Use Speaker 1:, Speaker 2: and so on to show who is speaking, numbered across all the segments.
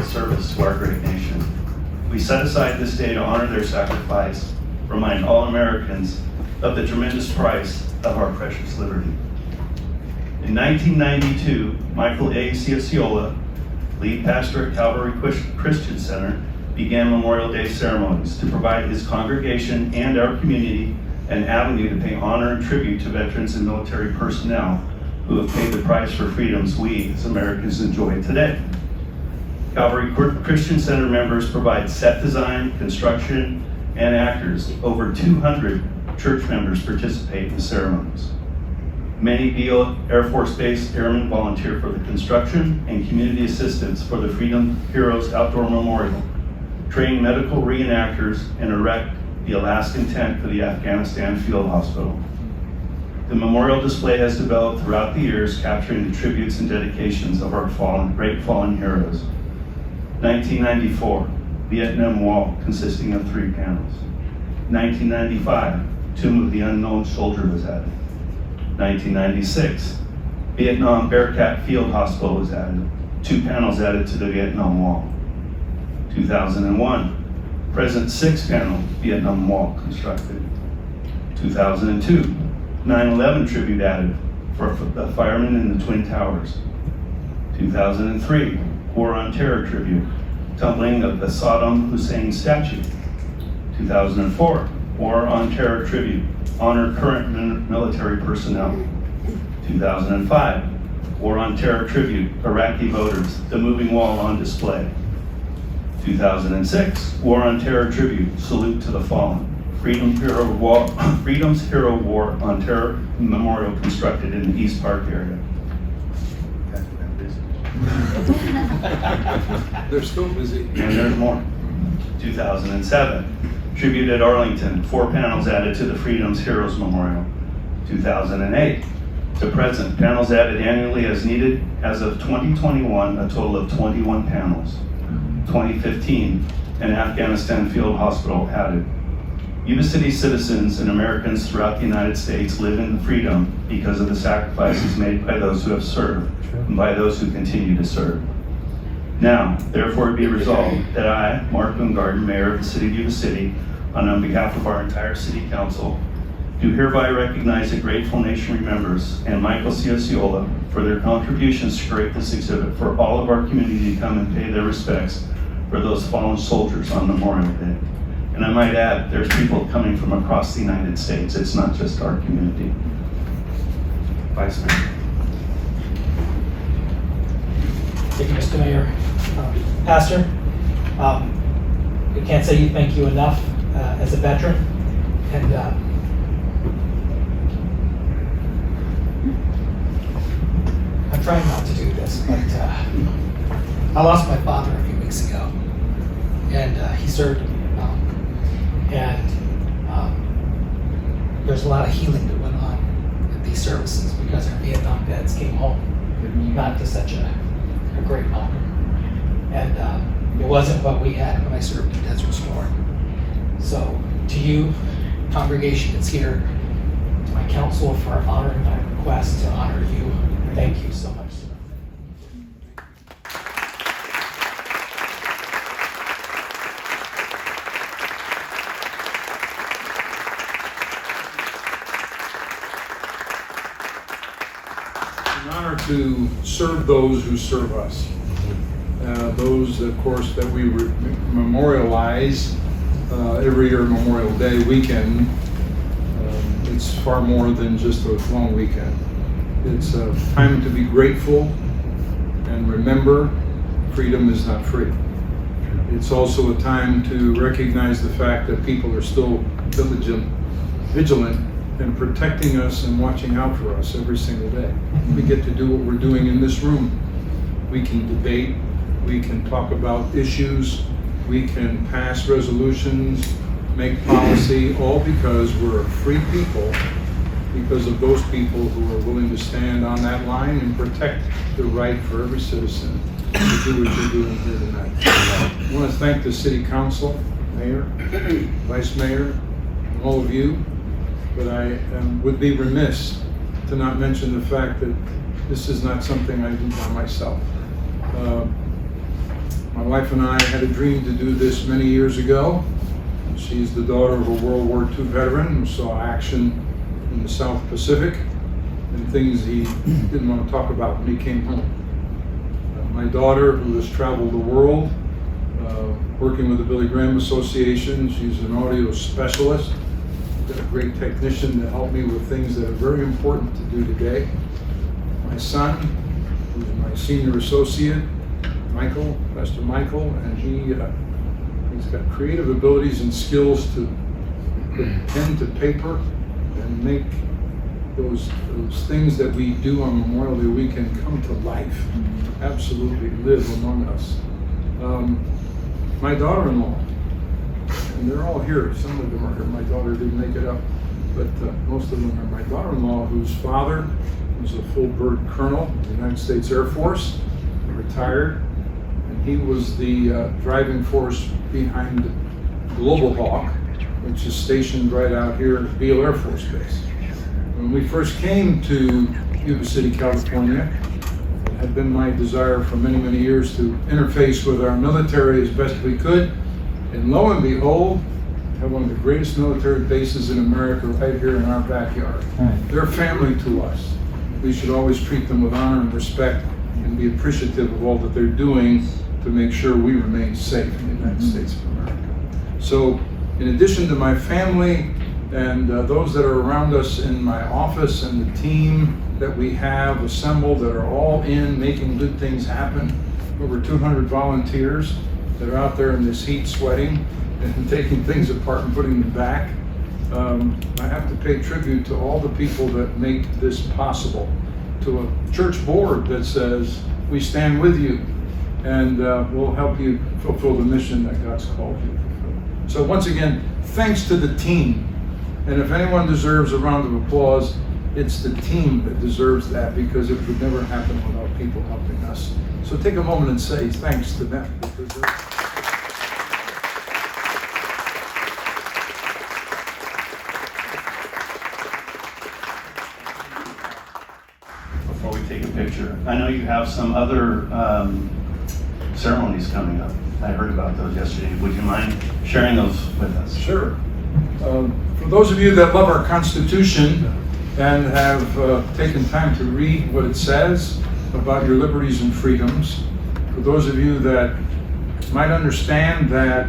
Speaker 1: heroic service to our great nation. We set aside this day to honor their sacrifice, remind all Americans of the tremendous price of our precious liberty. In 1992, Michael A. Ciociola, lead pastor at Calvary Christian Center, began Memorial Day ceremonies to provide his congregation and our community an avenue to pay honor and tribute to veterans and military personnel who have paid the price for freedoms we as Americans enjoy today. Calvary Christian Center members provide set design, construction, and actors. Over 200 church members participate in the ceremonies. Many Beale Air Force Base airmen volunteer for the construction and community assistance for the Freedom Heroes Outdoor Memorial, train medical reenactors, and erect the Alaskan tent for the Afghanistan Field Hospital. The memorial display has developed throughout the years, capturing the tributes and dedications of our great fallen heroes. 1994, Vietnam Wall, consisting of 3 panels. 1995, Tomb of the Unknown Soldier was added. 1996, Vietnam Bearcat Field Hospital was added. 2 panels added to the Vietnam Wall. 2001, present 6-panel Vietnam Wall constructed. 2002, 9/11 tribute added for the firemen in the Twin Towers. 2003, War on Terror tribute, tumbling of the Saddam Hussein statue. 2004, War on Terror tribute, honor current military personnel. 2005, War on Terror tribute, Iraqi voters, the moving wall on display. 2006, War on Terror tribute, salute to the fallen, Freedom's Hero War on Terror memorial constructed in the East Park area.
Speaker 2: They're still busy.
Speaker 1: And there's more. 2007, tribute at Arlington, 4 panels added to the Freedom's Heroes Memorial. 2008, to present, panels added annually as needed. As of 2021, a total of 21 panels. 2015, an Afghanistan Field Hospital added. Yuba City citizens and Americans throughout the United States live in freedom because of the sacrifices made by those who have served and by those who continue to serve. Now, therefore, be resolved that I, Mark Boomgarden, Mayor of the City of Yuba City, on behalf of our entire City Council, do hereby recognize the grateful nation remembers and Michael Ciociola for their contributions to create this exhibit for all of our community to come and pay their respects for those fallen soldiers on Memorial Day. And I might add, there's people coming from across the United States. It's not just our community. Vice Mayor.
Speaker 3: Thank you, Mr. Mayor. Pastor, we can't say thank you enough as a veteran. And I'm trying not to do this, but I lost my father a few weeks ago. And he served in Vietnam. And there's a lot of healing that went on at these services because our Vietnam vets came home, not to such a great welcome. And it wasn't what we had when I served in Desert Storm. So to you, congregation that's here, to my council for honoring my request to honor you, thank you so much.
Speaker 2: An honor to serve those who serve us. Those, of course, that we memorialize every year Memorial Day weekend. It's far more than just a long weekend. It's a time to be grateful and remember freedom is not free. It's also a time to recognize the fact that people are still vigilant and protecting us and watching out for us every single day. We get to do what we're doing in this room. We can debate, we can talk about issues, we can pass resolutions, make policy, all because we're a free people, because of those people who are willing to stand on that line and protect the right for every citizen to do what you're doing here tonight. I want to thank the City Council, Mayor, Vice Mayor, and all of you, but I would be remiss to not mention the fact that this is not something I do by myself. My wife and I had a dream to do this many years ago. She's the daughter of a World War II veteran who saw action in the South Pacific and things he didn't want to talk about when he came home. My daughter, who has traveled the world, working with the Billy Graham Association, she's an audio specialist, got a great technician to help me with things that are very important to do today. My son, who's my senior associate, Michael, Pastor Michael, and he's got creative abilities and skills to put pen to paper and make those things that we do on Memorial Day weekend come to life, absolutely live among us. My daughter-in-law, and they're all here, some of them are here, my daughter didn't make it up, but most of them are my daughter-in-law, whose father was a full bird colonel in the United States Air Force, retired, and he was the driving force behind Global Hawk, which is stationed right out here at Beale Air Force Base. When we first came to Yuba City, California, it had been my desire for many, many years to interface with our military as best we could. And lo and behold, we have one of the greatest military bases in America right here in our backyard. They're family to us. We should always treat them with honor and respect and be appreciative of all that they're doing to make sure we remain safe in the United States of America. So, in addition to my family, and those that are around us in my office and the team that we have assembled that are all in making good things happen, over 200 volunteers that are out there in this heat sweating and taking things apart and putting them back. I have to pay tribute to all the people that make this possible, to a church board that says, we stand with you and we'll help you fulfill the mission that God's called you to fulfill. So once again, thanks to the team. And if anyone deserves a round of applause, it's the team that deserves that, because it would never happen without people helping us. So take a moment and say thanks to them.
Speaker 1: Before we take a picture, I know you have some other ceremonies coming up. I heard about those yesterday. Would you mind sharing those with us?
Speaker 2: Sure. For those of you that love our Constitution and have taken time to read what it says about your liberties and freedoms, for those of you that might understand that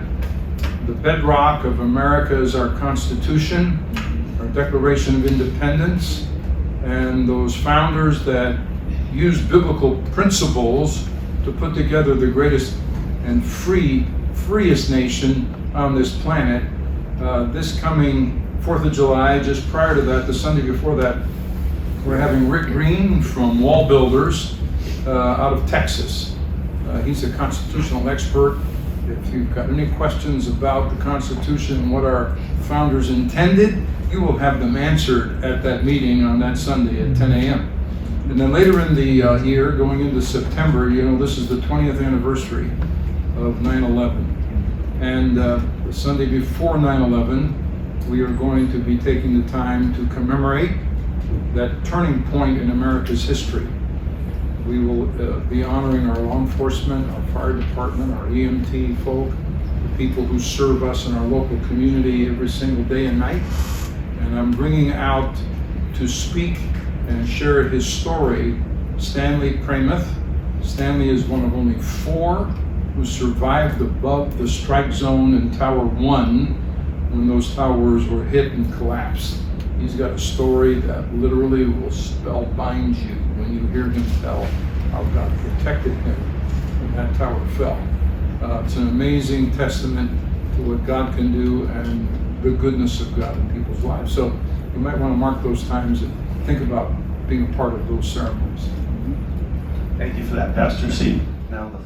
Speaker 2: the bedrock of America is our Constitution, our Declaration of Independence, and those founders that used biblical principles to put together the greatest and freest nation on this planet. This coming 4th of July, just prior to that, the Sunday before that, we're having Rick Green from Wall Builders out of Texas. He's a constitutional expert. If you've got any questions about the Constitution and what our founders intended, you will have them answered at that meeting on that Sunday at 10 a.m. And then later in the year, going into September, this is the 20th anniversary of 9/11. And the Sunday before 9/11, we are going to be taking the time to commemorate that turning point in America's history. We will be honoring our law enforcement, our fire department, our EMT folk, the people who serve us in our local community every single day and night. And I'm bringing out to speak and share his story Stanley Pramath. Stanley is one of only 4 who survived above the strike zone in Tower 1 when those towers were hit and collapsed. He's got a story that literally will spellbind you when you hear him tell how God protected him when that tower fell. It's an amazing testament to what God can do and the goodness of God in people's lives. So you might want to mark those times and think about being a part of those ceremonies.
Speaker 1: Thank you for that, Pastor C. Now the